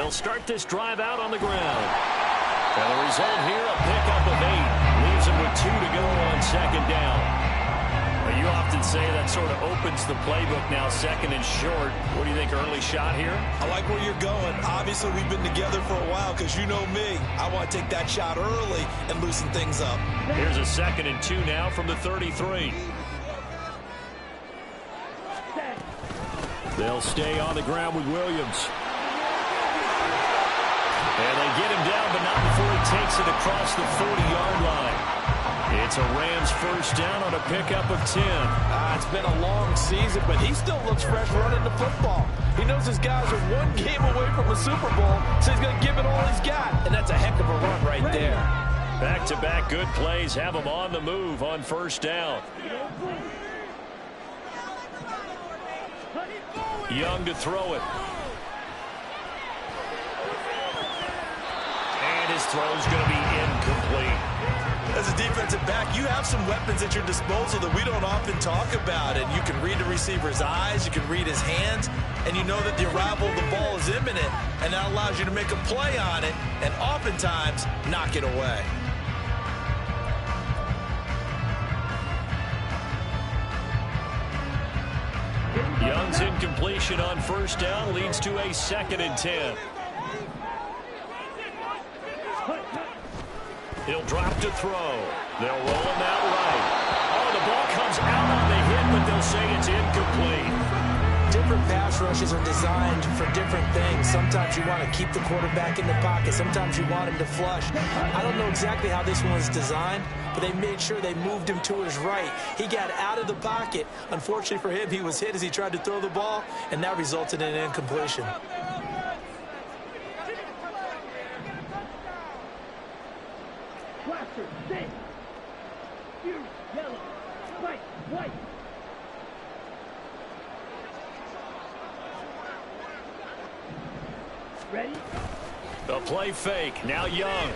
They'll start this drive out on the ground. And the result here, a pickup of 8. Leaves them with 2 to go on second down. Well, you often say that sort of opens the playbook now, second and short. What do you think, early shot here? I like where you're going. Obviously, we've been together for a while because you know me. I want to take that shot early and loosen things up. Here's a 2nd and 2 now from the 33. They'll stay on the ground with Williams. And they get him down, but not before he takes it across the 40-yard line. It's a Rams first down on a pickup of 10. It's been a long season, but he still looks fresh running the football. He knows his guys are 1 game away from a Super Bowl, so he's going to give it all he's got. And that's a heck of a run right there. Back-to-back good plays have him on the move on first down. Young to throw it. And his throw's going to be incomplete. As a defensive back, you have some weapons at your disposal that we don't often talk about. And you can read the receiver's eyes, you can read his hands, and you know that the arrival of the ball is imminent, and that allows you to make a play on it and oftentimes knock it away. Young's incompletion on first down leads to a 2nd and 10. He'll drop to throw. They'll roll him out right. Oh, the ball comes out on the hit, but they'll say it's incomplete. Different pass rushes are designed for different things. Sometimes you want to keep the quarterback in the pocket. Sometimes you want him to flush. I don't know exactly how this one was designed, but they made sure they moved him to his right. He got out of the pocket. Unfortunately for him, he was hit as he tried to throw the ball, and that resulted in an incompletion. Ready? The play fake. Now Young.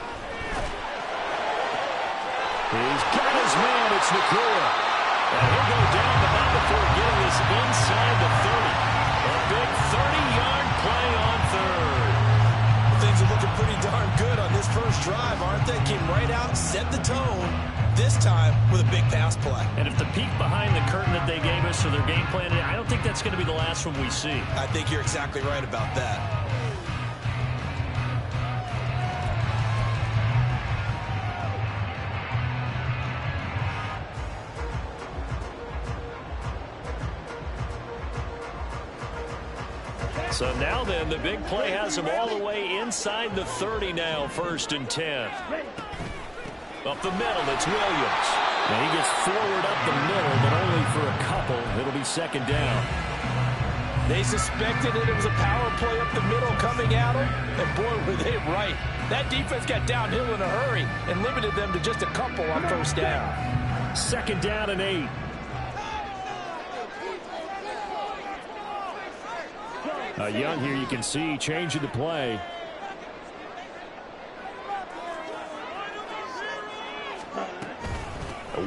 He's got his man. It's Nakua. And he'll go down, but not before getting this inside the 30. A big 30-yard play on third. Things are looking pretty darn good on this first drive, aren't they? Came right out, set the tone, this time with a big pass play. And if the peek behind the curtain that they gave us for their game plan, I don't think that's going to be the last one we see. I think you're exactly right about that. So now then, the big play has him all the way inside the 30 now, 1st and 10. Up the middle, it's Williams. And he gets forward up the middle, but only for a couple. It'll be 2nd down. They suspected it was a power play up the middle coming at them, and boy, were they right. That defense got downhill in a hurry and limited them to just a couple on first down. 2nd down and 8. Young here, you can see, changing the play.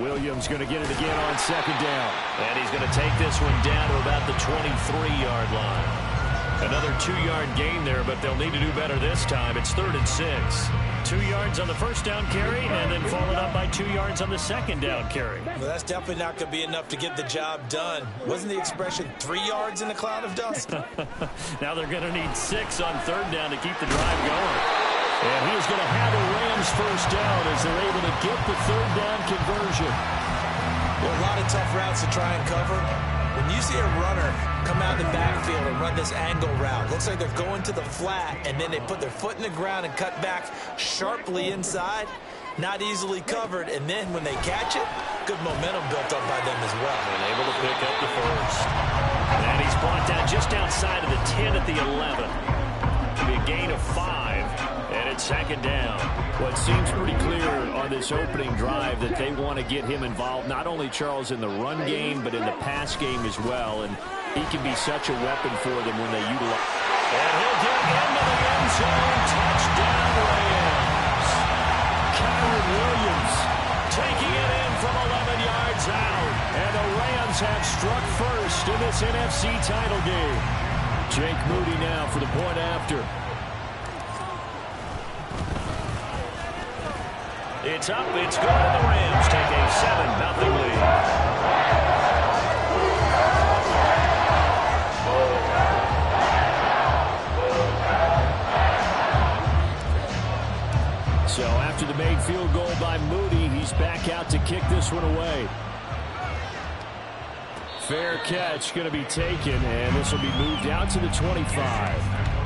Williams going to get it again on 2nd down. And he's going to take this one down to about the 23-yard line. Another 2-yard gain there, but they'll need to do better this time. It's 3rd and 6. 2 yards on the first down carry, and then followed up by 2 yards on the 2nd down carry. Well, that's definitely not going to be enough to get the job done. Wasn't the expression 3 yards in a cloud of dust? Now they're going to need 6 on 3rd down to keep the drive going. And he's going to have a Rams first down as they're able to get the 3rd down conversion. Well, a lot of tough routes to try and cover. When you see a runner come out of the backfield and run this angle route, looks like they're going to the flat, and then they put their foot in the ground and cut back sharply inside, not easily covered, and then when they catch it, good momentum built up by them as well. And able to pick up the first. And he's brought down just outside of the 10 at the 11. It'll be a gain of 5, and it's 2nd down. Well, it seems pretty clear on this opening drive that they want to get him involved, not only, Charles, in the run game, but in the pass game as well. And he can be such a weapon for them when they utilize. And he'll get into the end zone. Touchdown, Rams. Kyron Williams taking it in from 11 yards out. And the Rams have struck first in this NFC title game. Jake Moody now for the point after. It's up, it's good, and the Rams take a 7-0 lead. So after the made field goal by Moody, he's back out to kick this one away. Fair catch going to be taken, and this will be moved out to the 25.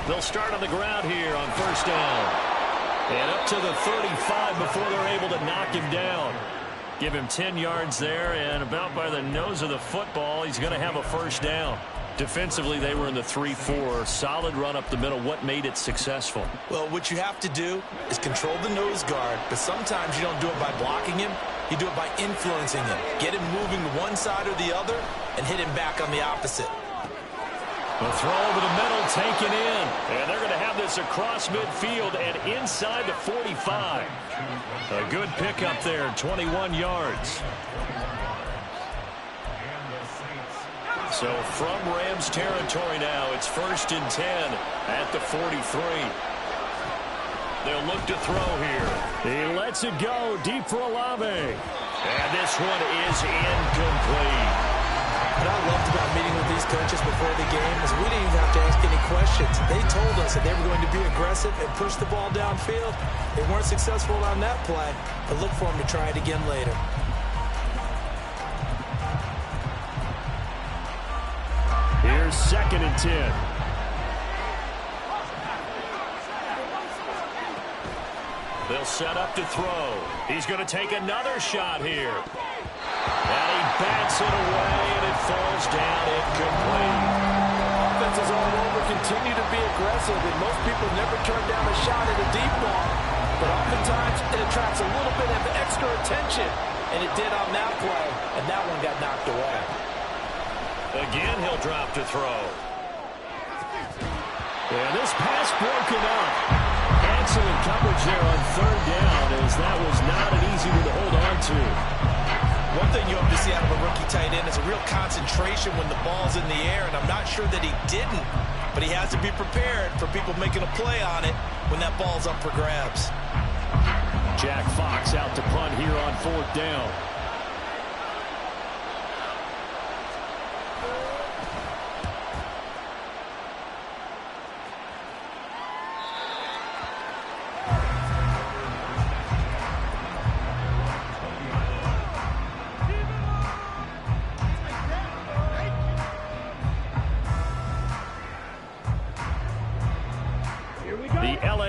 They'll start on the ground here on first down. And up to the 35 before they're able to knock him down. Give him 10 yards there, and about by the nose of the football, he's going to have a first down. Defensively, they were in the 3-4. Solid run up the middle. What made it successful? Well, what you have to do is control the nose guard, but sometimes you don't do it by blocking him. You do it by influencing him. Get him moving to one side or the other and hit him back on the opposite. The throw over the middle, taken in. And they're going to have this across midfield and inside the 45. A good pickup there, 21 yards. So from Rams territory now, it's 1st and 10 at the 43. They'll look to throw here. He lets it go deep for Olave. And this one is incomplete. What I loved about meeting with these coaches before the game is we didn't even have to ask any questions. They told us that they were going to be aggressive and push the ball downfield. They weren't successful on that play, but look for them to try it again later. Here's 2nd and 10. They'll set up to throw. He's going to take another shot here. And he bats it away, and it falls down incomplete. Offenses all over continue to be aggressive, and most people never turn down a shot at a deep ball. But oftentimes, it attracts a little bit of extra attention, and it did on that play, and that one got knocked away. Again, he'll drop to throw. And this pass broken up. Excellent coverage there on 3rd down, as that was not an easy one to hold on to. One thing you hope to see out of a rookie tight end is a real concentration when the ball's in the air, and I'm not sure that he didn't, but he has to be prepared for people making a play on it when that ball's up for grabs. Jack Fox out to punt here on 4th down.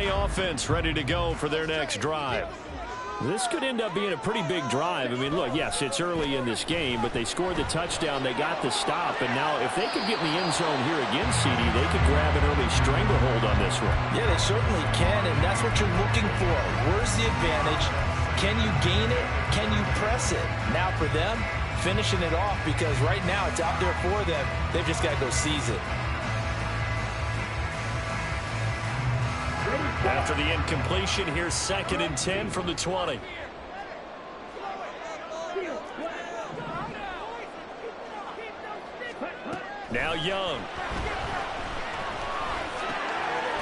Offense ready to go for their next drive. This could end up being a pretty big drive. I mean, look, yes, it's early in this game, but they scored the touchdown, they got the stop, and now if they could get in the end zone here again, CD, they could grab an early stranglehold on this one. Yeah, they certainly can, and that's what you're looking for. Where's the advantage? Can you gain it? Can you press it? Now for them, finishing it off, because right now it's out there for them. They've just got to go seize it. After the incompletion, here's 2nd and 10 from the 20. Now Young.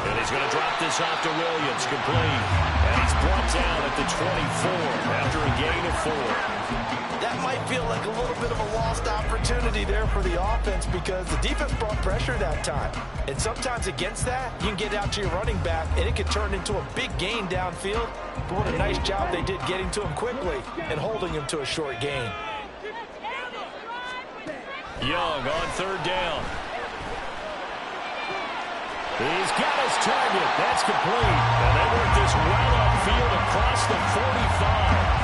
And he's going to drop this off to Williams, complete. And he's brought down at the 24 after a gain of 4. That might feel like a little bit of a lost opportunity there for the offense because the defense brought pressure that time. And sometimes against that, you can get out to your running back, and it can turn into a big gain downfield. But what a nice job they did getting to him quickly and holding him to a short gain. Young on 3rd down. He's got his target. That's complete. And they work this well upfield across the 45.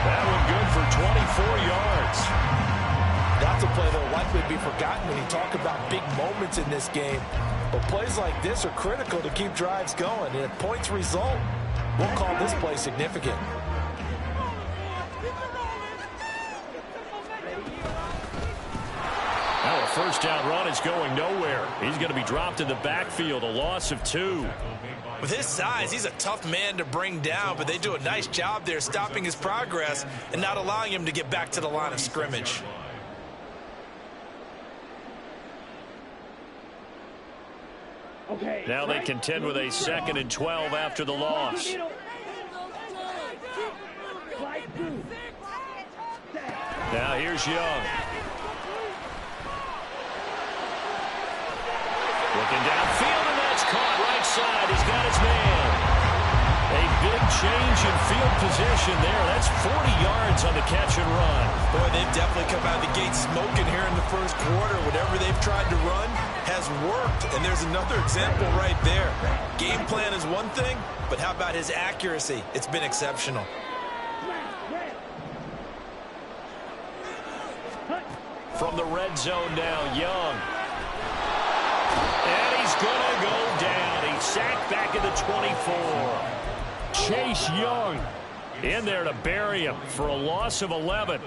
That one good for 24 yards. That's a play that will likely be forgotten when you talk about big moments in this game. But plays like this are critical to keep drives going. And if points result, we'll call this play significant. first down run is going nowhere. He's going to be dropped in the backfield, a loss of 2. With his size, he's a tough man to bring down, but they do a nice job there stopping his progress and not allowing him to get back to the line of scrimmage. Now they contend with a 2nd and 12 after the loss. Now here's Young. Looking downfield, and that's caught right side. He's got his man. A big change in field position there. That's 40 yards on the catch and run. Boy, they've definitely come out of the gate smoking here in the first quarter. Whatever they've tried to run has worked, and there's another example right there. Game plan is one thing, but how about his accuracy? It's been exceptional. From the red zone now, Young. And he's going to go down. He's sacked back at the 24. Chase Young in there to bury him for a loss of 11.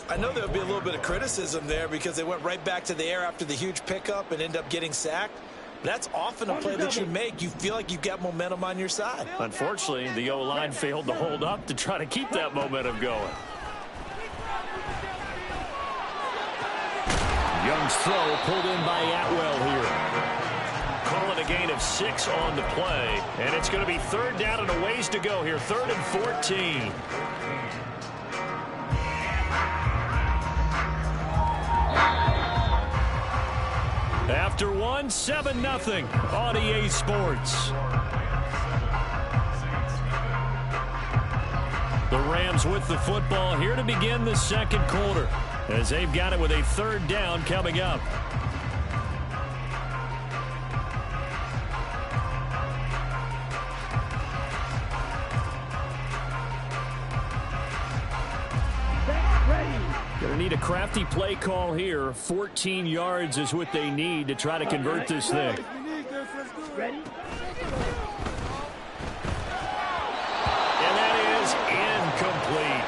I know there'll be a little bit of criticism there because they went right back to the air after the huge pickup and end up getting sacked. That's often a play that you make. You feel like you've got momentum on your side. Unfortunately, the O-line failed to hold up to try to keep that momentum going. Young's throw pulled in by Atwell here. Calling a gain of 6 on the play. And it's going to be 3rd down and a ways to go here. 3rd and 14. After 1, 7-0 on EA Sports. The Rams with the football here to begin the second quarter, as they've got it with a 3rd down coming up. Going to need a crafty play call here. 14 yards is what they need to try to convert this thing. Ready? And that is incomplete.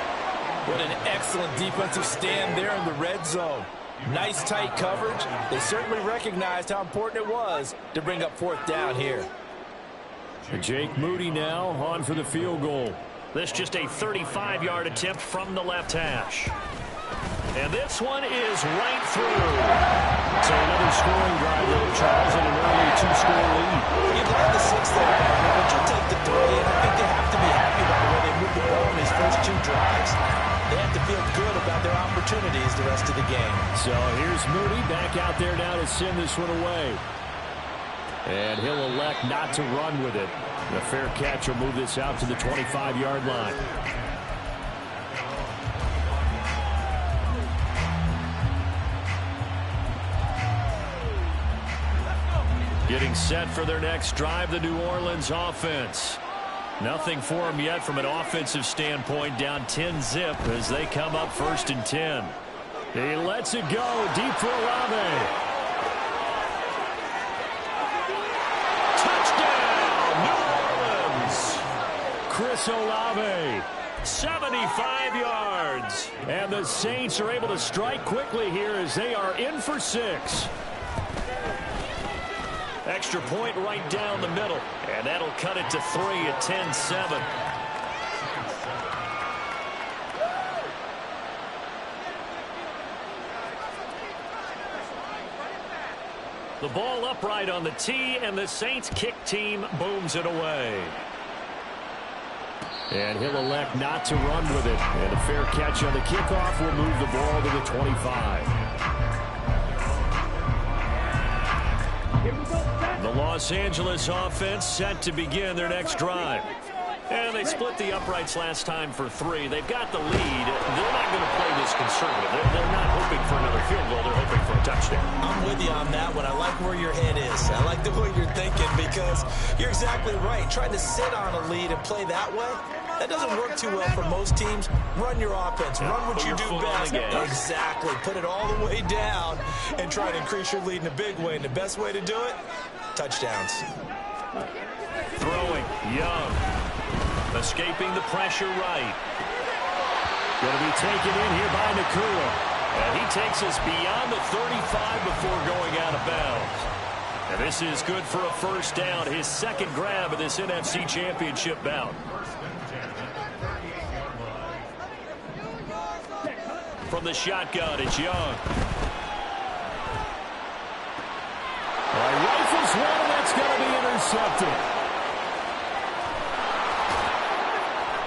What an excellent defensive stand there in the red zone. Nice tight coverage. They certainly recognized how important it was to bring up 4th down here. Jake Moody now on for the field goal. This just a 35-yard attempt from the left hash. And this one is right through. So another scoring drive there, Charles, and an early 2-score lead. You'd like the 6 there, but you'll take the 3, and I think they have to be happy about the way they moved the ball in these first 2 drives. They have to feel good about their opportunities the rest of the game. So here's Moody back out there now to send this one away. And he'll elect not to run with it. The fair catch will move this out to the 25-yard line. Getting set for their next drive, the New Orleans offense. Nothing for them yet from an offensive standpoint, down 10-zip as they come up 1st and 10. He lets it go deep for Olave. Touchdown, New Orleans. Chris Olave, 75 yards. And the Saints are able to strike quickly here as they are in for 6. Extra point right down the middle, and that'll cut it to 3 at 10-7. The ball upright on the tee, and the Saints kick team booms it away. And he'll elect not to run with it. And a fair catch on the kickoff will move the ball to the 25. The Los Angeles offense set to begin their next drive. And they split the uprights last time for 3. They've got the lead. They're not going to play this conservative. They're not hoping for another field goal. They're hoping for a touchdown. I'm with you on that one. I like where your head is. I like the way you're thinking because you're exactly right. Trying to sit on a lead and play that way, that doesn't work too well for most teams. Run your offense. Run what you do best. Exactly. Put it all the way down and try to increase your lead in a big way. And the best way to do it, touchdowns. Throwing, Young. Escaping the pressure right. Going to be taken in here by Nakua. And he takes us beyond the 35 before going out of bounds. And this is good for a first down, his second grab of this NFC Championship bout. From the shotgun, it's Young. Rifles one, and that's going to be intercepted.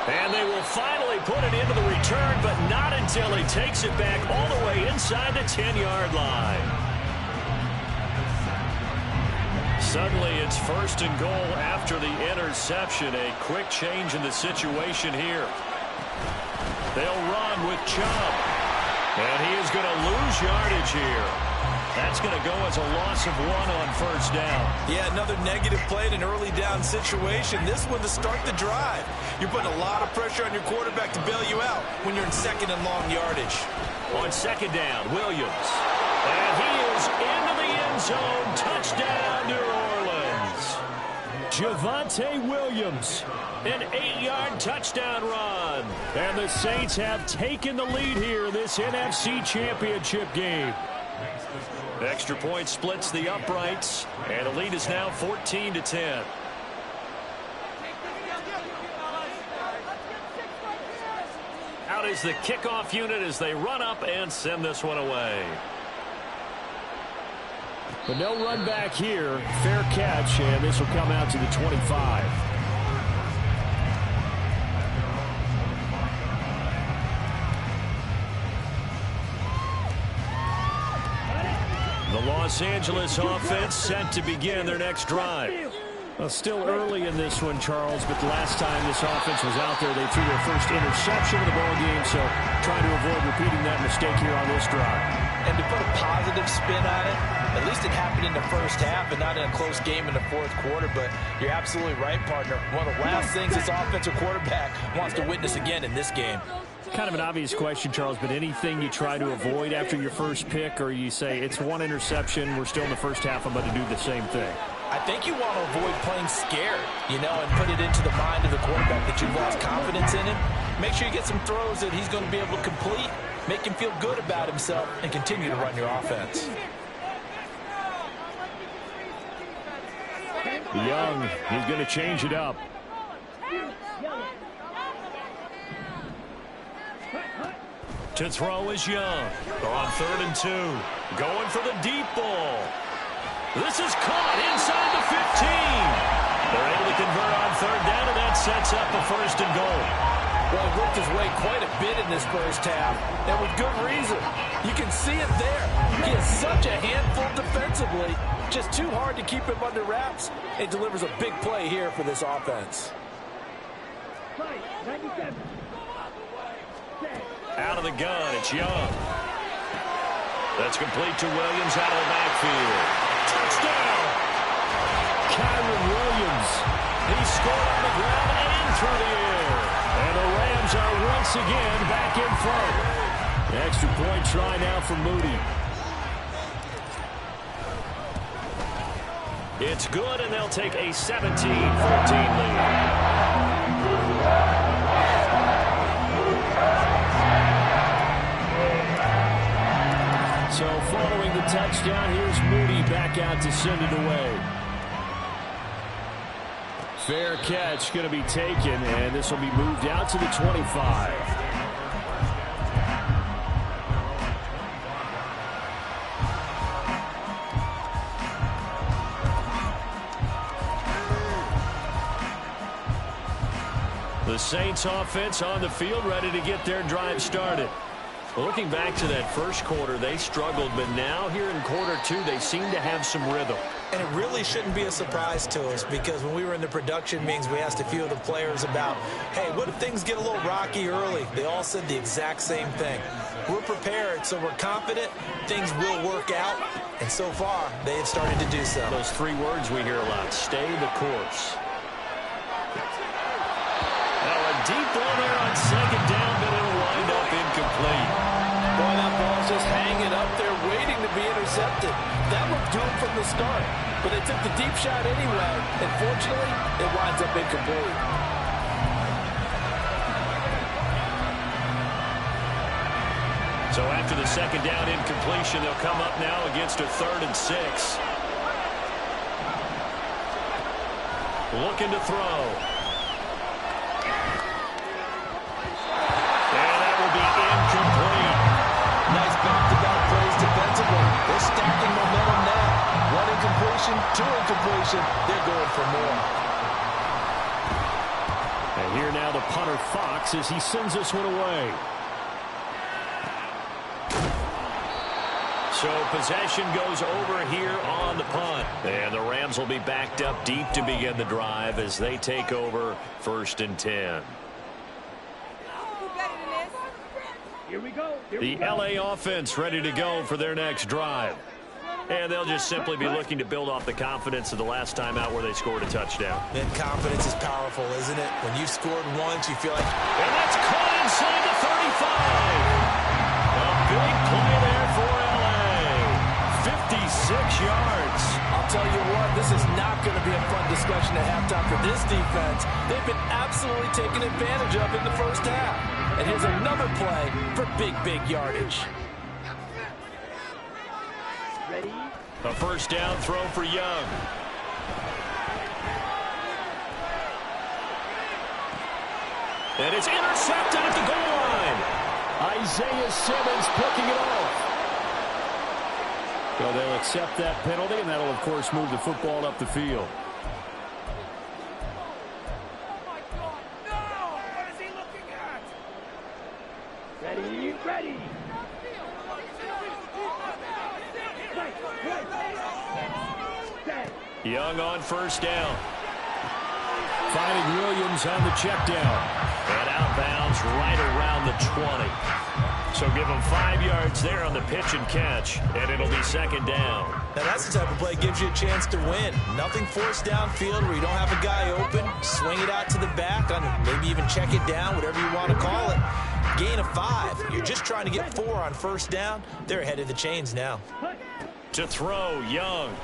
And they will finally put it into the return, but not until he takes it back all the way inside the 10-yard line. Suddenly, it's first and goal after the interception. A quick change in the situation here. They'll run with Chubb. And he is going to lose yardage here. That's going to go as a loss of 1 on first down. Yeah, another negative play in an early down situation. This one to start the drive. You're putting a lot of pressure on your quarterback to bail you out when you're in second and long yardage. On second down, Williams. And he is into the end zone. Touchdown, New Orleans. Javonte Williams. An 8-yard touchdown run. And the Saints have taken the lead here in this NFC Championship game. Extra point splits the uprights, and the lead is now 14-10. Out is the kickoff unit as they run up and send this one away. But no run back here. Fair catch, and this will come out to the 25. The Los Angeles offense set to begin their next drive. Well, still early in this one, Charles, but the last time this offense was out there, they threw their first interception of the ball game, so trying to avoid repeating that mistake here on this drive. And to put a positive spin on it, at least it happened in the first half and not in a close game in the fourth quarter, but you're absolutely right, partner. One of the last things this offensive quarterback wants to witness again in this game. Kind of an obvious question, Charles, but anything you try to avoid after your first pick, or you say it's one interception, we're still in the first half, I'm going to do the same thing? I think you want to avoid playing scared, and put it into the mind of the quarterback that you've lost confidence in him. Make sure you get some throws that he's going to be able to complete, make him feel good about himself, and continue to run your offense. Young, he's going to change it up. To throw is Young. On 3rd and 2. Going for the deep ball. This is caught inside the 15. They're able to convert on 3rd down, and that sets up a 1st and goal. Well, he worked his way quite a bit in this first half, and with good reason. You can see it there. He is such a handful defensively. Just too hard to keep him under wraps. It delivers a big play here for this offense. Out of the gun, it's Young. That's complete to Williams out of the backfield. Touchdown! Kyron Williams. He scored on the ground and through the air. And the Rams are once again back in front. Extra point try now for Moody. It's good, and they'll take a 17-14 lead. So following the touchdown, here's Moody back out to send it away. Fair catch going to be taken, and this will be moved out to the 25. The Saints offense on the field, ready to get their drive started. Looking back to that first quarter, they struggled, but now here in quarter 2, they seem to have some rhythm. And it really shouldn't be a surprise to us, because when we were in the production meetings, we asked a few of the players about, hey, what if things get a little rocky early? They all said the exact same thing. We're prepared, so we're confident things will work out, and so far, they have started to do so. Those 3 words we hear a lot: stay the course. Now a deep ball there on 2nd down, but it'll wind up incomplete. Boy, that ball's just hanging up there waiting to be intercepted. That looked doomed from the start, but they took the deep shot anyway, and fortunately, it winds up incomplete. So after the second down incompletion, they'll come up now against a 3rd and 6. Looking to throw. And that will be incomplete. Nice back-to-back plays defensively. They're stacking momentum now. 1 incompletion, 2 incompletion. They're going for more. And here now the punter Fox as he sends this one away. So possession goes over here on the punt. And the Rams will be backed up deep to begin the drive as they take over 1st and 10. Here we go. The LA offense ready to go for their next drive. And they'll just simply be looking to build off the confidence of the last time out where they scored a touchdown. Then confidence is powerful, isn't it? When you've scored once, you feel like... And that's caught inside the 35. A big play there for LA. 56 yards. I'll tell you what, this is not going to be a fun discussion at halftime for this defense. They've been absolutely taken advantage of in the first half. And here's another play for big yardage. Ready? A 1st down throw for Young. And it's intercepted at the goal line. Isaiah Simmons picking it off. So they'll accept that penalty, and that'll, of course, move the football up the field. Ready? Ready. Young on 1st down. Finding Williams on the check down. And outbounds right around the 20. So give them 5 yards there on the pitch and catch, and it'll be 2nd down. Now that's the type of play that gives you a chance to win. Nothing forced downfield where you don't have a guy open. Swing it out to the back, maybe even check it down, whatever you want to call it. Gain of 5. You're just trying to get 4 on 1st down. They're ahead of the chains now. To throw, Young.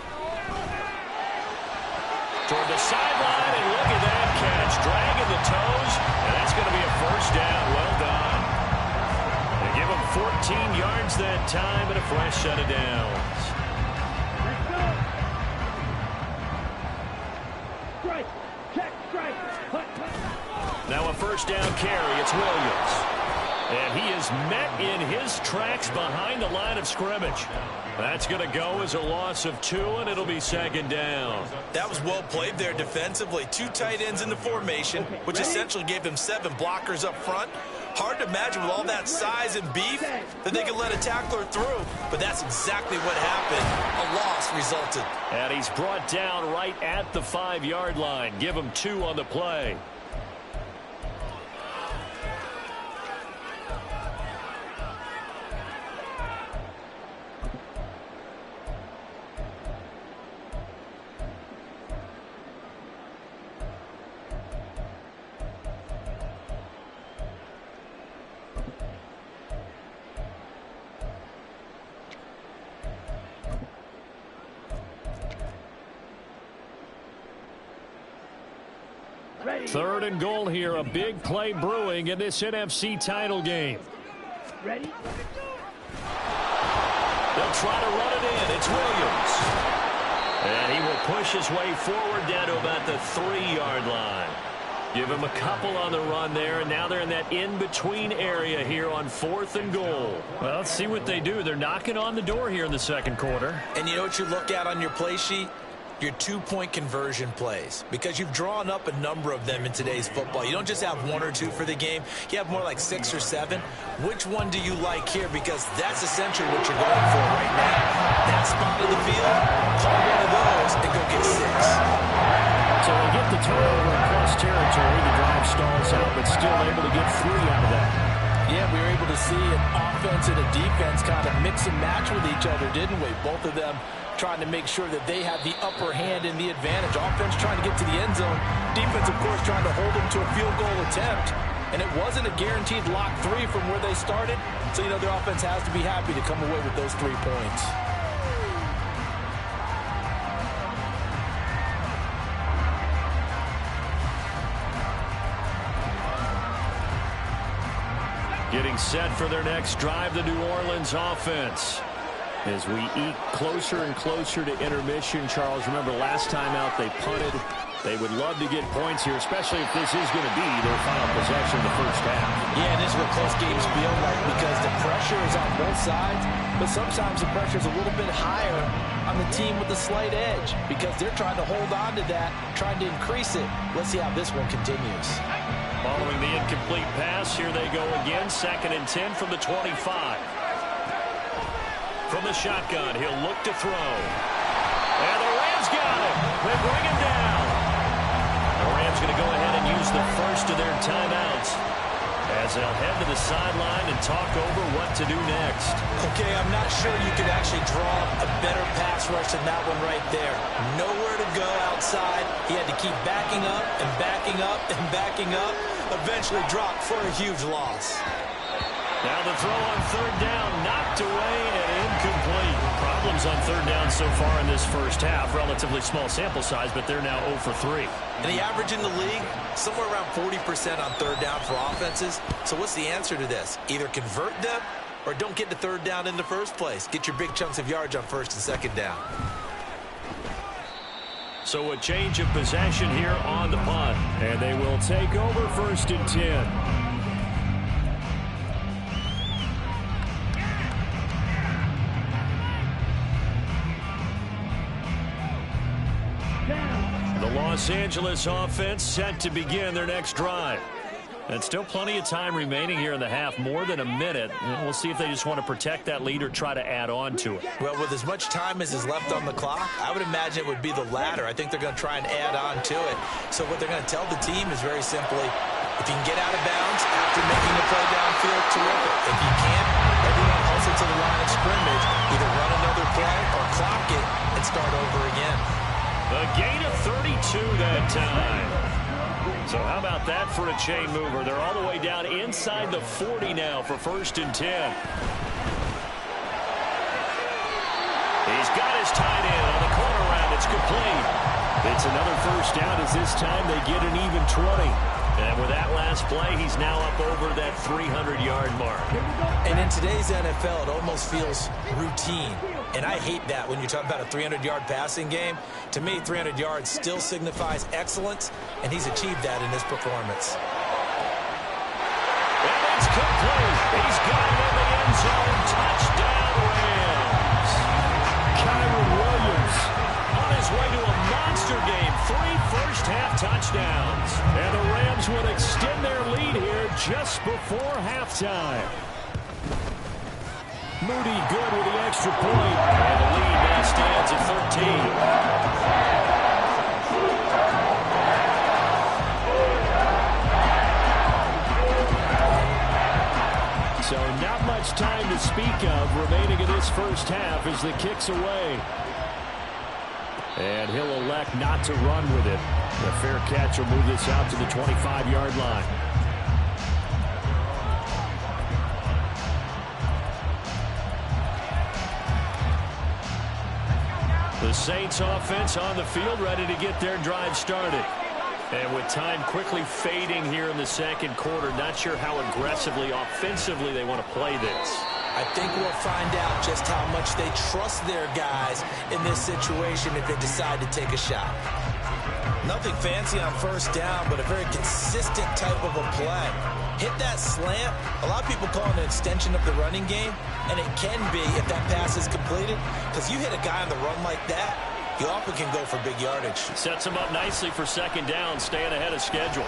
Toward the sideline, and look at that catch. Dragging the toes, and that's going to be a 1st down. Well done. They give him 14 yards that time and a fresh set of downs. Strike. Check. Strike. Now a 1st down carry. It's Williams. And he is met in his tracks behind the line of scrimmage. That's going to go as a loss of 2, and it'll be 2nd down. That was well played there defensively. 2 tight ends in the formation, which essentially gave them 7 blockers up front. Hard to imagine with all that size and beef that they could let a tackler through. But that's exactly what happened. A loss resulted. And he's brought down right at the 5-yard line. Give him 2 on the play. Ready. 3rd and goal here. A big play brewing in this NFC title game. Ready. They'll try to run it in. It's Williams. And he will push his way forward down to about the 3-yard line. Give him a couple on the run there, and now they're in that in-between area here on 4th and goal. Well, let's see what they do. They're knocking on the door here in the 2nd quarter. And you know what you look at on your play sheet? Your 2-point conversion plays, because you've drawn up a number of them in today's football. You don't just have 1 or 2 for the game. You have more like 6 or 7. Which one do you like here? Because that's essentially what you're going for right now. That spot of the field, call one of those and go get 6. So they get the turnover in plus territory. The drive stalls out, but still able to get 3 out of that. Yeah, we were able to see an offense and a defense kind of mix and match with each other, didn't we? Both of them trying to make sure that they have the upper hand and the advantage. Offense trying to get to the end zone. Defense, of course, trying to hold them to a field goal attempt. And it wasn't a guaranteed lock 3 from where they started. So, you know, their offense has to be happy to come away with those 3 points. Getting set for their next drive, the New Orleans offense. As we eke closer and closer to intermission, Charles, remember last time out they punted. They would love to get points here, especially if this is going to be their final possession of the first half. Yeah, and this is what close games feel like because the pressure is on both sides, but sometimes the pressure is a little bit higher on the team with the slight edge because they're trying to hold on to that, trying to increase it. Let's see how this one continues. Following the incomplete pass, here they go again, 2nd and 10 from the 25. From the shotgun, he'll look to throw. And the Rams got him. They bring him down. The Rams going to go ahead and use the first of their timeouts as they'll head to the sideline and talk over what to do next. Okay, I'm not sure you could actually draw a better pass rush than that one right there. Nowhere to go outside. He had to keep backing up and backing up and backing up. Eventually dropped for a huge loss. Now the throw on 3rd down, knocked away and incomplete. Problems on 3rd down so far in this first half. Relatively small sample size, but they're now 0 for 3. And the average in the league, somewhere around 40% on 3rd down for offenses. So what's the answer to this? Either convert them or don't get to 3rd down in the first place. Get your big chunks of yards on 1st and 2nd down. So a change of possession here on the punt. And they will take over 1st and 10. The Los Angeles offense set to begin their next drive. And still plenty of time remaining here in the half, more than a minute. And we'll see if they just want to protect that lead or try to add on to it. Well, with as much time as is left on the clock, I would imagine it would be the latter. I think they're going to try and add on to it. So what they're going to tell the team is very simply, if you can get out of bounds after making a play downfield, terrific. If you can't, everyone hustle to the line of scrimmage, either run another play or clock it and start over again. A gain of 32 that time. So how about that for a chain mover? They're all the way down inside the 40 now for 1st and 10. He's got his tight end on the corner route. It's complete. It's another 1st down as this time they get an even 20. And with that last play, he's now up over that 300-yard mark. And in today's NFL, it almost feels routine. And I hate that when you're talking about a 300-yard passing game. To me, 300 yards still signifies excellence, and he's achieved that in this performance. And it's complete. He's got it in the end zone. Touchdown, Rams. Kyron Williams on his way to a monster game. 3 first-half touchdowns. And the Rams will extend their lead here just before halftime. Moody good with the extra point. And the lead now stands at 13. So not much time to speak of remaining in this first half as the kick's away. And he'll elect not to run with it. A fair catch will move this out to the 25-yard line. The Saints offense on the field, ready to get their drive started. And with time quickly fading here in the second quarter, not sure how aggressively, offensively they want to play this. I think we'll find out just how much they trust their guys in this situation if they decide to take a shot. Nothing fancy on 1st down, but a very consistent type of a play. Hit that slant. A lot of people call it an extension of the running game, and it can be if that pass is completed, because you hit a guy on the run like that, you often can go for big yardage. Sets him up nicely for 2nd down, staying ahead of schedule.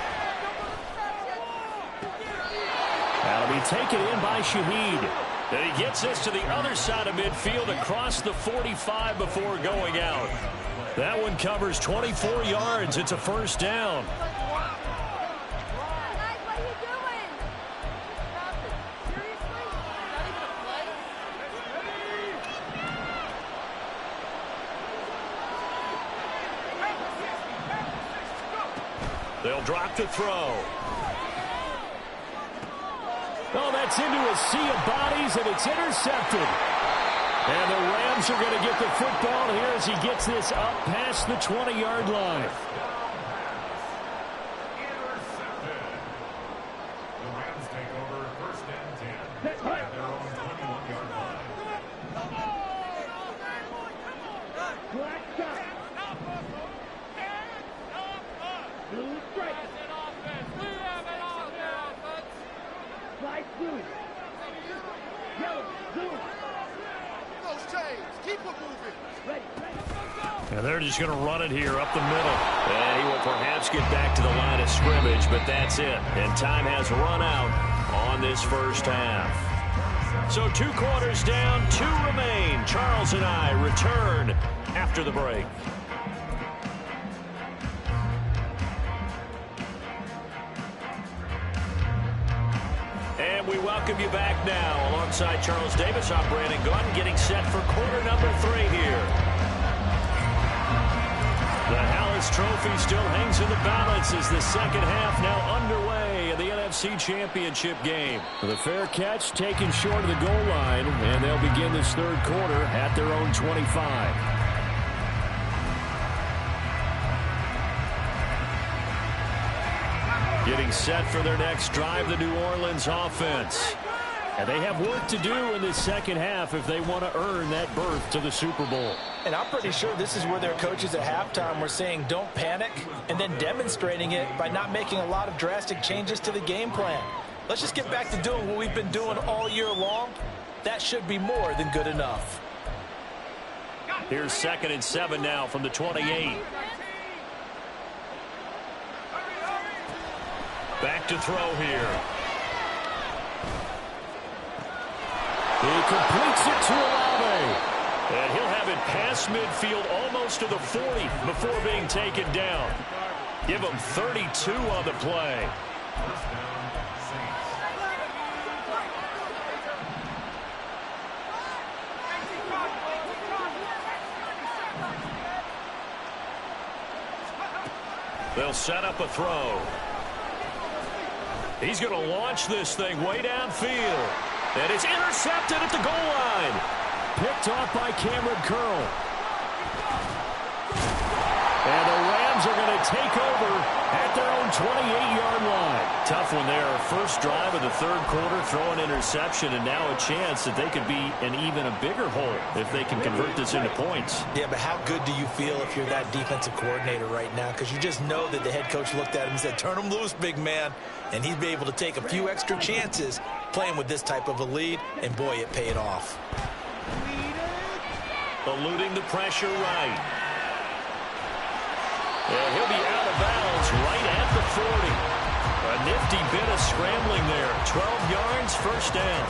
That'll be taken in by Shaheed. And he gets this to the other side of midfield across the 45 before going out. That one covers 24 yards. It's a 1st down. They'll drop the throw. Oh, that's into a sea of bodies, and it's intercepted. And the Rams are going to get the football here as he gets this up past the 20-yard line. Intercepted. The Rams take over 1st and 10. Set, hut. Black stop. Blue strike. Slide blue. Yellow, blue. Those chains, keep it moving. Ready, ready. And they're just going to run it here up the middle. And he will perhaps get back to the line of scrimmage, but that's it. And time has run out on this first half. So 2 quarters down, 2 remain. Charles and I return after the break. And we welcome you back now. Alongside Charles Davis, I'm Brandon Gunn, getting set for quarter number 3 here. The Hallis Trophy still hangs in the balance as the second half now underway in the NFC Championship game. The fair catch taken short of the goal line, and they'll begin this third quarter at their own 25. Getting set for their next drive, the New Orleans offense. And they have work to do in this second half if they want to earn that berth to the Super Bowl. And I'm pretty sure this is where their coaches at halftime were saying don't panic, and then demonstrating it by not making a lot of drastic changes to the game plan. Let's just get back to doing what we've been doing all year long. That should be more than good enough. Here's 2nd and 7 now from the 28. Back to throw here. He completes it to Olave. And he'll have it past midfield almost to the 40 before being taken down. Give him 32 on the play. They'll set up a throw. He's going to launch this thing way downfield. And it's intercepted at the goal line. Picked off by Cameron Curl. And the Rams are going to take over at their own 28-yard line. Tough one there. First drive of the third quarter, throw an interception, and now a chance that they could be in even a bigger hole if they can convert this into points. Yeah, but how good do you feel if you're that defensive coordinator right now? Because you just know that the head coach looked at him and said, turn him loose, big man. And he'd be able to take a few extra chances playing with this type of a lead, and boy, it paid off. Eluding the pressure right. And he'll be out of bounds right at the 40. A nifty bit of scrambling there. 12 yards, first down.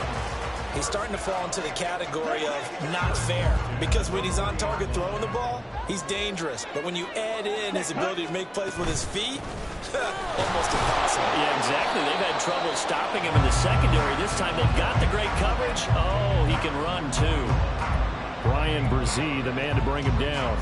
He's starting to fall into the category of not fair, because when he's on target throwing the ball, he's dangerous. But when you add in his ability to make plays with his feet, almost impossible. Yeah, exactly. They've had trouble stopping him in the secondary. This time they've got the great coverage. Oh, he can run too. Brian Brzee, the man to bring him down.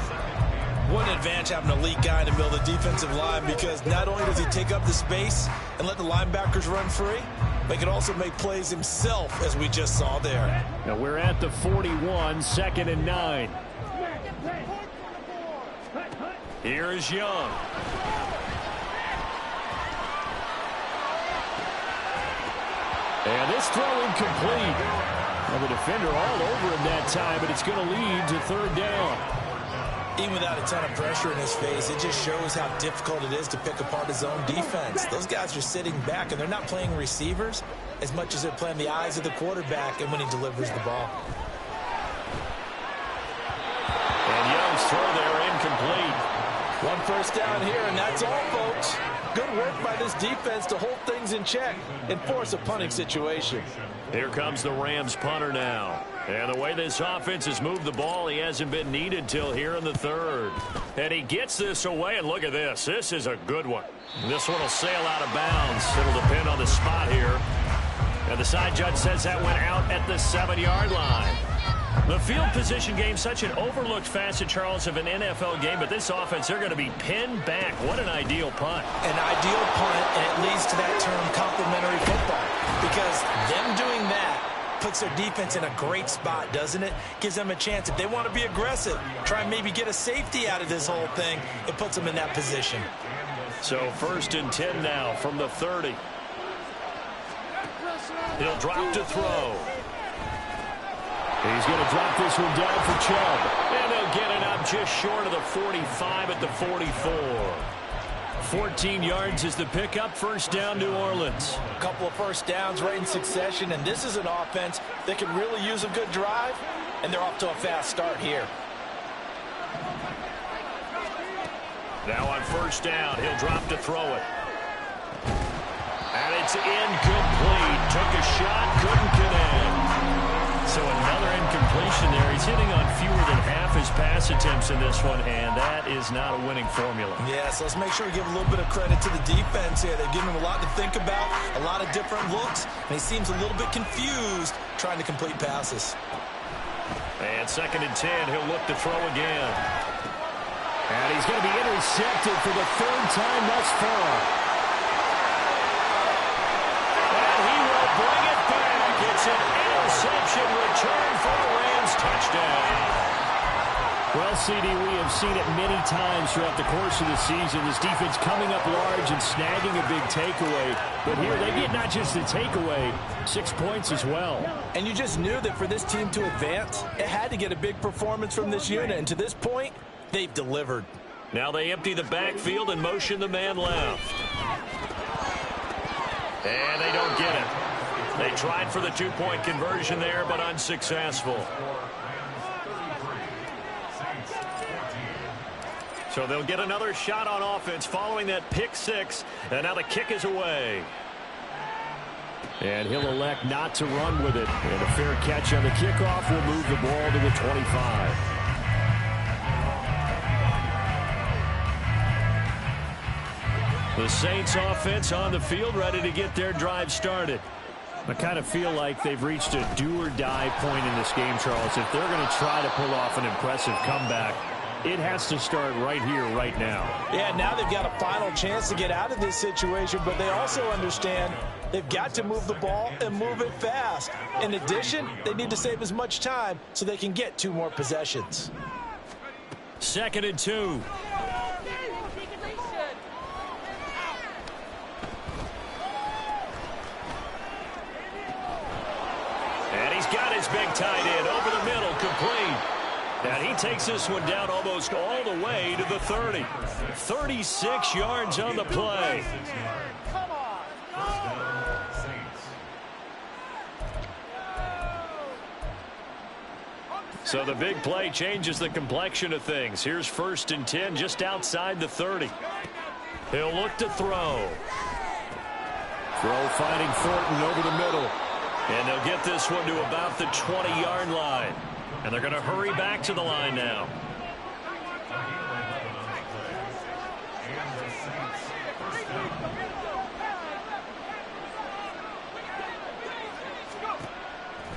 What an advantage having an elite guy in the middle of the defensive line, because not only does he take up the space and let the linebackers run free, but he can also make plays himself, as we just saw there. Now we're at the 41, 2nd and 9. Here is Young. And this throw incomplete. Well, the defender all over him that time, but it's going to lead to 3rd down. Even without a ton of pressure in his face, it just shows how difficult it is to pick apart his own defense. Those guys are sitting back, and they're not playing receivers as much as they're playing the eyes of the quarterback and when he delivers the ball. And Young's throw there incomplete. 1 first down here, and that's all, folks. Good work by this defense to hold things in check and force a punting situation. Here comes the Rams punter now. And the way this offense has moved the ball, he hasn't been needed till here in the 3rd. And he gets this away, and look at this. This is a good one. This one will sail out of bounds. It'll depend on the spot here. And the side judge says that went out at the 7-yard line. The field position game, such an overlooked facet, Charles, of an NFL game, but this offense, they're going to be pinned back. What an ideal punt. An ideal punt, and it leads to that term complementary football, because them doing that puts their defense in a great spot, doesn't it? Gives them a chance. If they want to be aggressive, try and maybe get a safety out of this whole thing, it puts them in that position. So 1st and 10 now from the 30. He'll drop to throw. He's going to drop this one down for Chubb. And they'll get it up just short of the 45 at the 44. 14 yards is the pickup. First down, New Orleans. A couple of first downs right in succession, and this is an offense that can really use a good drive, and they're off to a fast start here. Now on first down, he'll drop to throw it. And it's incomplete. Took a shot, couldn't connect. So another incompletion there. He's hitting on fewer than half his pass attempts in this one, and that is not a winning formula. Yes, let's make sure we give a little bit of credit to the defense here. They've given him a lot to think about, a lot of different looks, and he seems a little bit confused trying to complete passes. And 2nd and 10, he'll look to throw again. And he's going to be intercepted for the 3rd time thus far. And he will bring it back. It's an interception return for the Rams. Touchdown. Well, CD, we have seen it many times throughout the course of the season. This defense coming up large and snagging a big takeaway. But here they get not just the takeaway, 6 points as well. And you just knew that for this team to advance, it had to get a big performance from this unit. And to this point, they've delivered. Now they empty the backfield and motion the man left. And they don't get it. They tried for the 2-point conversion there, but unsuccessful. So they'll get another shot on offense following that pick 6. And now the kick is away. And he'll elect not to run with it. And a fair catch on the kickoff will move the ball to the 25. The Saints offense on the field ready to get their drive started. I kind of feel like they've reached a do-or-die point in this game, Charles. If they're going to try to pull off an impressive comeback, it has to start right here, right now. Yeah, now they've got a final chance to get out of this situation, but they also understand they've got to move the ball and move it fast. In addition, they need to save as much time so they can get 2 more possessions. 2nd and 2. And he's got his big tight end over the middle, complete. And he takes this one down almost all the way to the 30. 36 yards on the play. So the big play changes the complexion of things. Here's 1st and 10 just outside the 30. He'll look to throw. Throw finding Thornton over the middle. And they'll get this one to about the 20-yard line. And they're going to hurry back to the line now.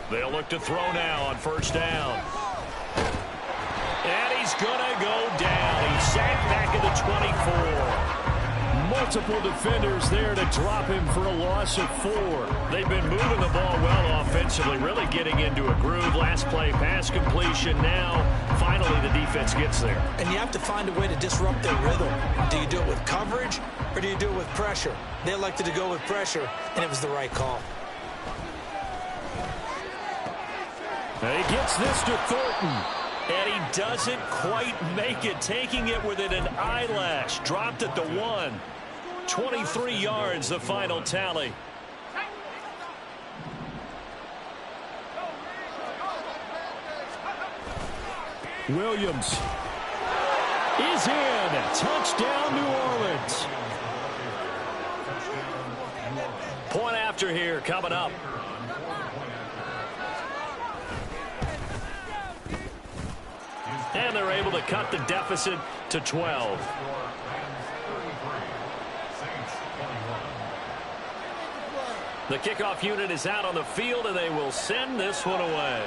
They'll look to throw now on 1st down. And he's going to go down. He's sacked back at the 24. Multiple defenders there to drop him for a loss of 4. They've been moving the ball well offensively, really getting into a groove. Last play, pass completion. Now, finally, the defense gets there. And you have to find a way to disrupt their rhythm. Do you do it with coverage, or do you do it with pressure? They elected to go with pressure, and it was the right call. And he gets this to Thornton. And he doesn't quite make it, taking it within an eyelash. Dropped at the 1. 23 yards, the final tally. Williams is in. Touchdown, New Orleans. Point after here coming up. And they're able to cut the deficit to 12. The kickoff unit is out on the field, and they will send this one away.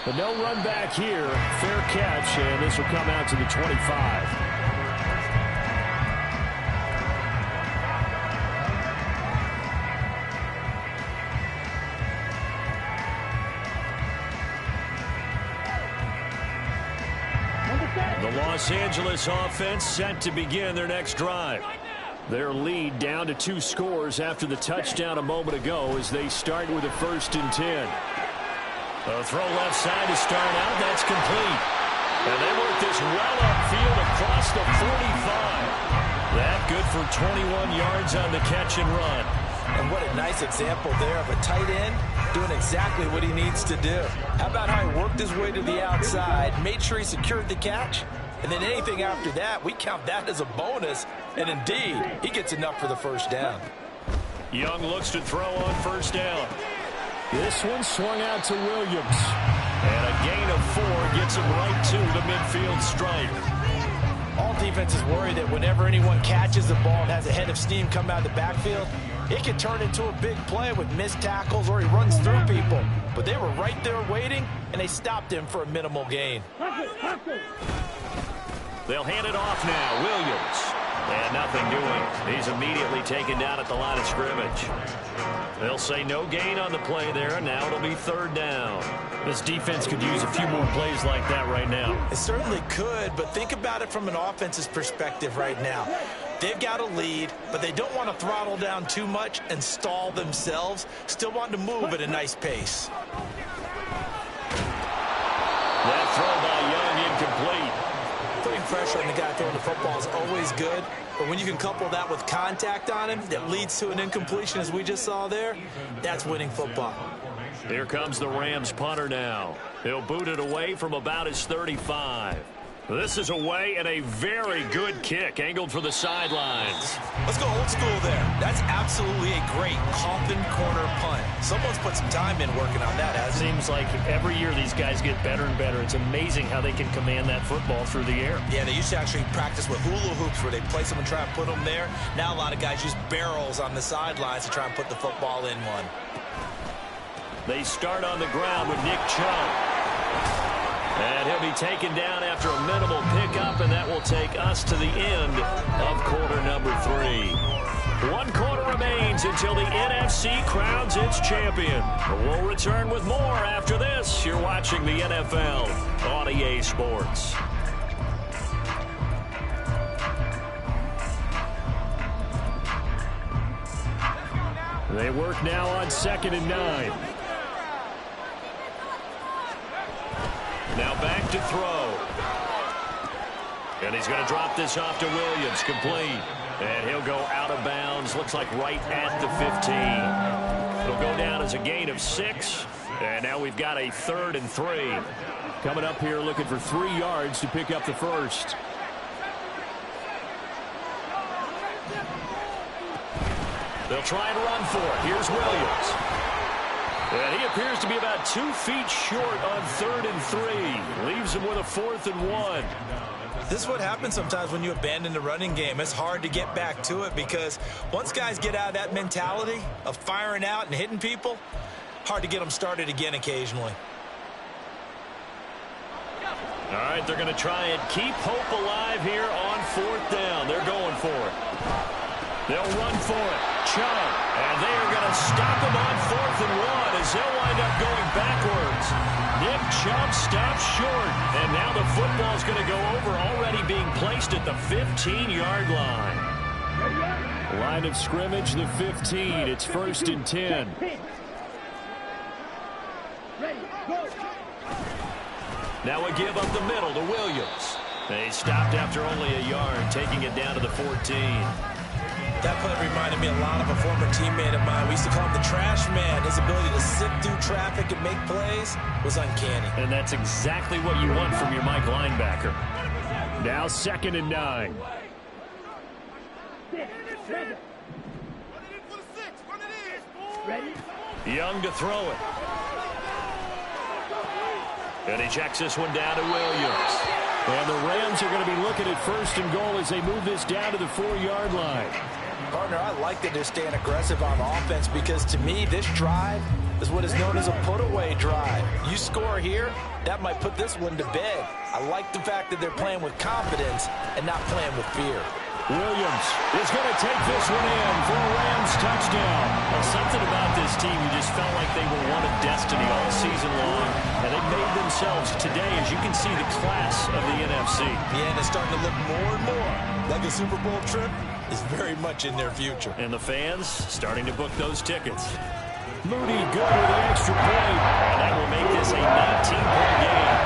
But no run back here. Fair catch, and this will come out to the 25. The Los Angeles offense set to begin their next drive. Their lead down to 2 scores after the touchdown a moment ago as they start with a 1st and 10. A throw left side to start out. That's complete. And they work this well upfield across the 45. That good for 21 yards on the catch and run. And what a nice example there of a tight end doing exactly what he needs to do. How about how he worked his way to the outside, made sure he secured the catch, and then anything after that, we count that as a bonus. And indeed, he gets enough for the 1st down. Young looks to throw on 1st down. This one swung out to Williams. And a gain of 4 gets him right to the midfield stripe. All defenses worry that whenever anyone catches the ball and has a head of steam come out of the backfield, it can turn into a big play with missed tackles or he runs through people. But they were right there waiting, and they stopped him for a minimal gain. They'll hand it off now. Williams. And nothing doing. He's immediately taken down at the line of scrimmage. They'll say no gain on the play there. Now it'll be 3rd down. This defense could use a few more plays like that right now. It certainly could, but think about it from an offense's perspective right now. They've got a lead, but they don't want to throttle down too much and stall themselves. Still want to move at a nice pace. That throw by Young incomplete. Putting pressure on the guy throwing the football is always good, but when you can couple that with contact on him that leads to an incompletion as we just saw there, that's winning football. Here comes the Rams punter now. He'll boot it away from about his 35. This is away and a very good kick angled for the sidelines. Let's go old school there. That's absolutely a great coffin corner punt. Someone's put some time in working on that, hasn't it? Seems like every year these guys get better and better. It's amazing how they can command that football through the air. Yeah, they used to actually practice with hula hoops where they place them and try and put them there. Now a lot of guys use barrels on the sidelines to try and put the football in one. They start on the ground with Nick Chubb. And he'll be taken down after a minimal pickup, and that will take us to the end of quarter number 3. 1 quarter remains until the NFC crowns its champion. We'll return with more after this. You're watching the NFL on EA Sports. They work now on 2nd and 9. Now back to throw. And he's going to drop this off to Williams. Complete. And he'll go out of bounds. Looks like right at the 15. It'll go down as a gain of 6. And now we've got a 3rd and 3. Coming up here looking for 3 yards to pick up the 1st. They'll try and run for it. Here's Williams. And he appears to be about 2 feet short on 3rd and 3. Leaves him with a 4th and 1. This is what happens sometimes when you abandon the running game. It's hard to get back to it because once guys get out of that mentality of firing out and hitting people, hard to get them started again occasionally. All right, they're going to try and keep hope alive here on 4th down. They're going for it. They'll run for it. Chubb. And they are going to stop him on 4th and 1 as they'll wind up going backwards. Nick Chubb stops short. And now the football's going to go over, already being placed at the 15-yard line. Line of scrimmage, the 15. It's 1st and 10. Now a give up the middle to Williams. They stopped after only a yard, taking it down to the 14. That play reminded me a lot of a former teammate of mine. We used to call him the trash man. His ability to sit through traffic and make plays was uncanny. And that's exactly what you want from your Mike linebacker. Now 2nd and 9. Young to throw it. And he checks this one down to Williams. And the Rams are going to be looking at 1st and goal as they move this down to the 4-yard line. Partner, I like that they're staying aggressive on offense because to me, this drive is what is known as a put-away drive. You score here, that might put this one to bed. I like the fact that they're playing with confidence and not playing with fear. Williams is going to take this one in for a Rams touchdown. Well, something about this team, you just felt like they were one of destiny all season long, and they made themselves today, as you can see, the class of the NFC. Yeah, and it's starting to look more and more like a Super Bowl trip is very much in their future. And the fans starting to book those tickets. Moody good with the extra point. And that will make this a 19-point game.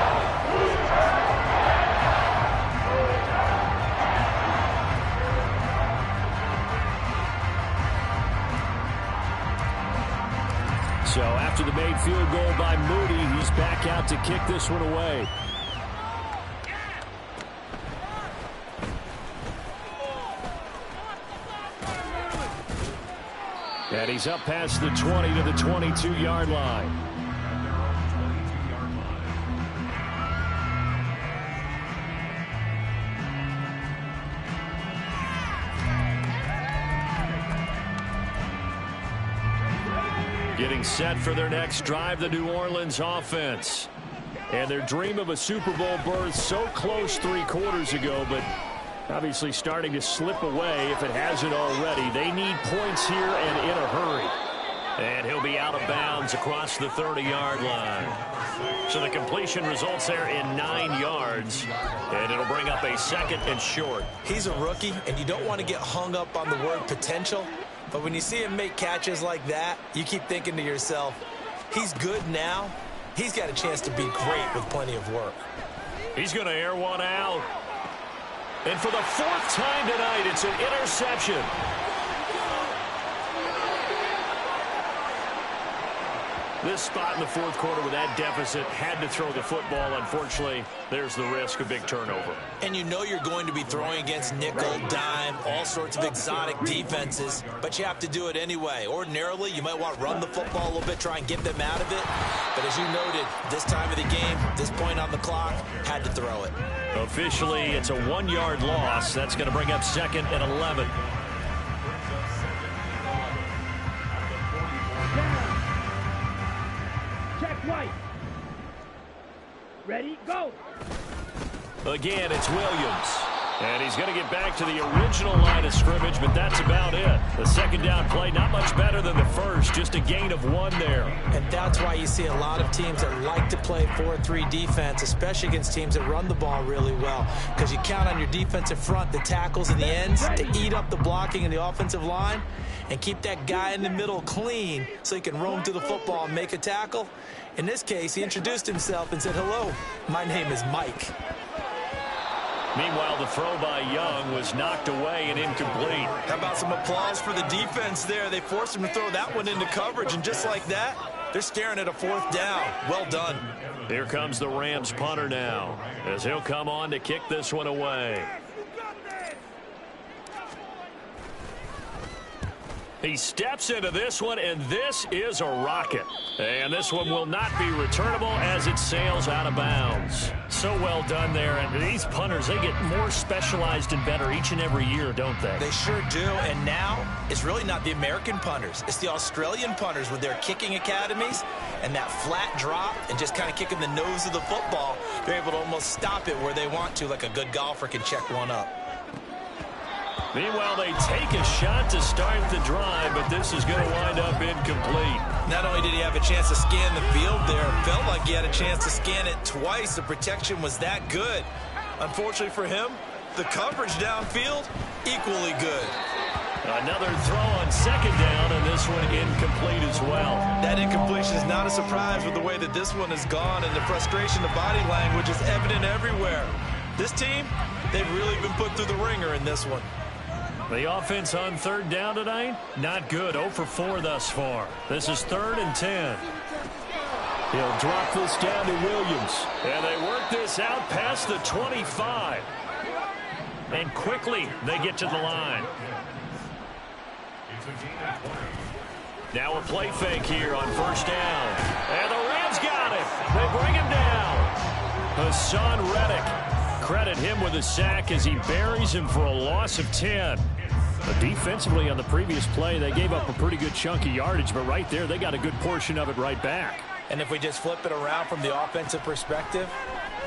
So after the made field goal by Moody, he's back out to kick this one away. And he's up past the 20 to the 22-yard line. Getting set for their next drive, the New Orleans offense. And their dream of a Super Bowl berth so close 3 quarters ago, but obviously starting to slip away if it hasn't already. They need points here and in a hurry. And he'll be out of bounds across the 30-yard line. So the completion results there in 9 yards. And it'll bring up a 2nd and short. He's a rookie, and you don't want to get hung up on the word potential. But when you see him make catches like that, you keep thinking to yourself, he's good now. He's got a chance to be great with plenty of work. He's going to air one out. And for the 4th time tonight, it's an interception. This spot in the 4th quarter with that deficit, had to throw the football. Unfortunately, there's the risk of big turnover. And you know you're going to be throwing against nickel, dime, all sorts of exotic defenses, but you have to do it anyway. Ordinarily, you might want to run the football a little bit, try and get them out of it. But as you noted, this time of the game, this point on the clock, had to throw it. Officially, it's a 1-yard loss. That's going to bring up 2nd and 11. Check White. Ready, go. Again, it's Williams. And he's going to get back to the original line of scrimmage, but that's about it. The 2nd down play, not much better than the first, just a gain of 1 there. And that's why you see a lot of teams that like to play 4-3 defense, especially against teams that run the ball really well, because you count on your defensive front, the tackles and the ends, to eat up the blocking in the offensive line and keep that guy in the middle clean so he can roam to the football and make a tackle. In this case, he introduced himself and said, "Hello, my name is Mike." Meanwhile, the throw by Young was knocked away and incomplete. How about some applause for the defense there? They forced him to throw that one into coverage, and just like that, they're staring at a 4th down. Well done. Here comes the Rams punter now, as he'll come on to kick this one away. He steps into this one, and this is a rocket. And this one will not be returnable as it sails out of bounds. So well done there. And these punters, they get more specialized and better each and every year, don't they? They sure do. And now, it's really not the American punters. It's the Australian punters with their kicking academies and that flat drop and just kind of kicking the nose of the football. They're able to almost stop it where they want to, like a good golfer can check one up. Meanwhile, they take a shot to start the drive, but this is going to wind up incomplete. Not only did he have a chance to scan the field there, it felt like he had a chance to scan it twice. The protection was that good. Unfortunately for him, the coverage downfield, equally good. Another throw on 2nd down, and this one incomplete as well. That incompletion is not a surprise with the way that this one has gone, and the frustration, the body language is evident everywhere. This team, they've really been put through the ringer in this one. The offense on 3rd down tonight, not good. 0 for 4 thus far. This is 3rd and 10. He'll drop this down to Williams. And they work this out past the 25. And quickly they get to the line. Now a play fake here on 1st down. And the Rams got it. They bring him down. Hassan Reddick. Credit him with a sack as he buries him for a loss of 10. But defensively on the previous play, they gave up a pretty good chunk of yardage, but right there, they got a good portion of it right back. And if we just flip it around from the offensive perspective,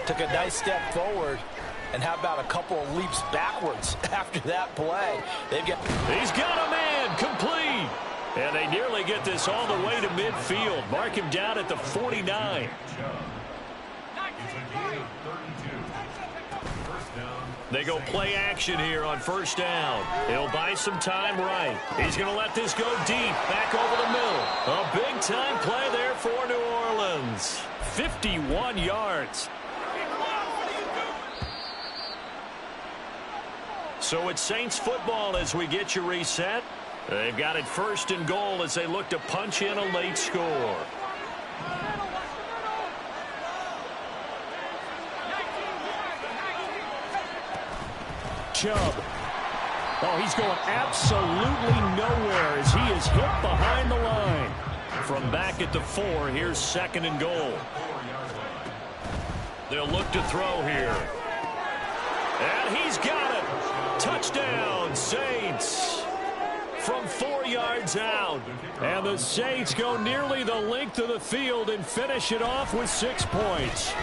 took a nice step forward, and how about a couple of leaps backwards after that play? He's got a man, complete. And they nearly get this all the way to midfield. Mark him down at the 49. They go play action here on first down. He'll buy some time right. He's going to let this go deep, back over the middle. A big-time play there for New Orleans. 51 yards. So it's Saints football as we get you reset. They've got it first and goal as they look to punch in a late score. Chubb. Oh, he's going absolutely nowhere as he is hit behind the line. From back at the 4, here's second and goal. They'll look to throw here. And he's got it. Touchdown, Saints. From 4 yards out. And the Saints go nearly the length of the field and finish it off with 6 points.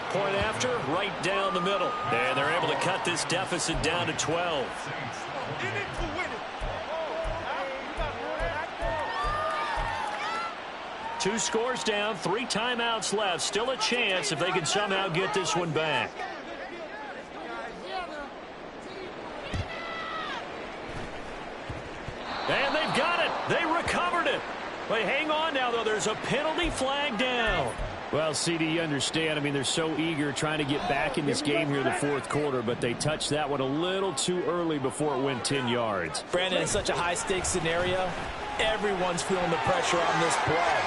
Point after, right down the middle. And they're able to cut this deficit down to 12. Two scores down, 3 timeouts left. Still a chance if they can somehow get this one back. And they've got it. They recovered it. Wait, hang on now, though. There's a penalty flag down. Well, CD, you understand. I mean, they're so eager trying to get back in this game here in the fourth quarter, but they touched that one a little too early before it went 10 yards. Brandon, in such a high-stakes scenario, everyone's feeling the pressure on this play.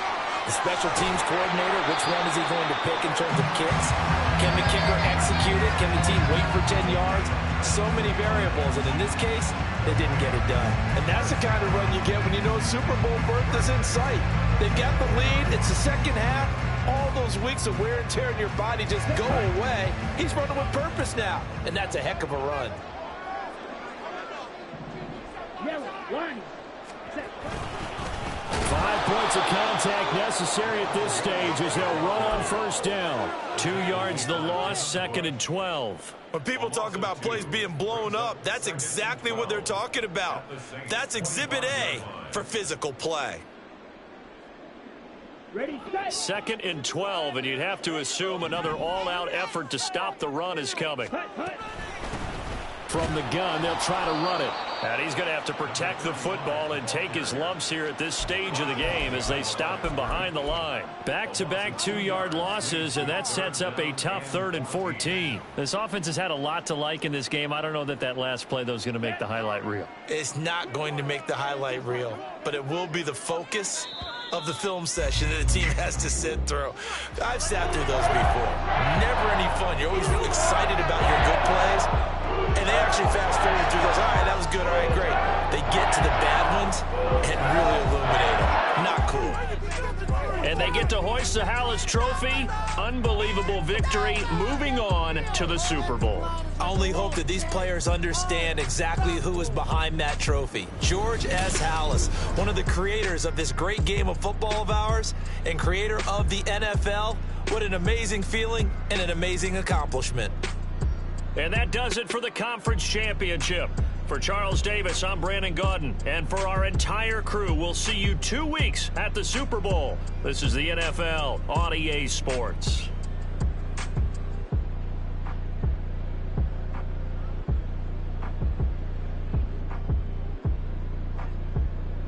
The special teams coordinator, which one is he going to pick in terms of kicks? Can the kicker execute it? Can the team wait for 10 yards? So many variables, and in this case, they didn't get it done. And that's the kind of run you get when you know Super Bowl berth is in sight. They've got the lead. It's the second half. All those weeks of wear and tear in your body just go away. He's running with purpose now, and that's a heck of a run. Yellow, line. 5 points of contact necessary at this stage as they'll run on first down. 2 yards the loss, second and 12. When people talk about plays being blown up, that's exactly what they're talking about. That's Exhibit A for physical play. Ready, set. Second and 12, and you'd have to assume another all-out effort to stop the run is coming. Hut, hut. From the gun, they'll try to run it. And he's going to have to protect the football and take his lumps here at this stage of the game as they stop him behind the line. Back-to-back 2-yard losses, and that sets up a tough 3rd and 14. This offense has had a lot to like in this game. I don't know that last play, though, is going to make the highlight reel. It's not going to make the highlight reel, but it will be the focus of the film session that the team has to sit through. I've sat through those before. Never any fun. You're always really excited about your good plays, and they actually fast forward through those. All right, that was good. All right, great. They get to the bad ones and really illuminate them. Not cool. And they get to hoist the Hallis Trophy. Unbelievable victory. Moving on to the Super Bowl. I only hope that these players understand exactly who is behind that trophy. George S. Hallis, one of the creators of this great game of football of ours and creator of the NFL. What an amazing feeling and an amazing accomplishment. And that does it for the conference championship. For Charles Davis, I'm Brandon Gaudin. And for our entire crew, we'll see you 2 weeks at the Super Bowl. This is the NFL on EA Sports.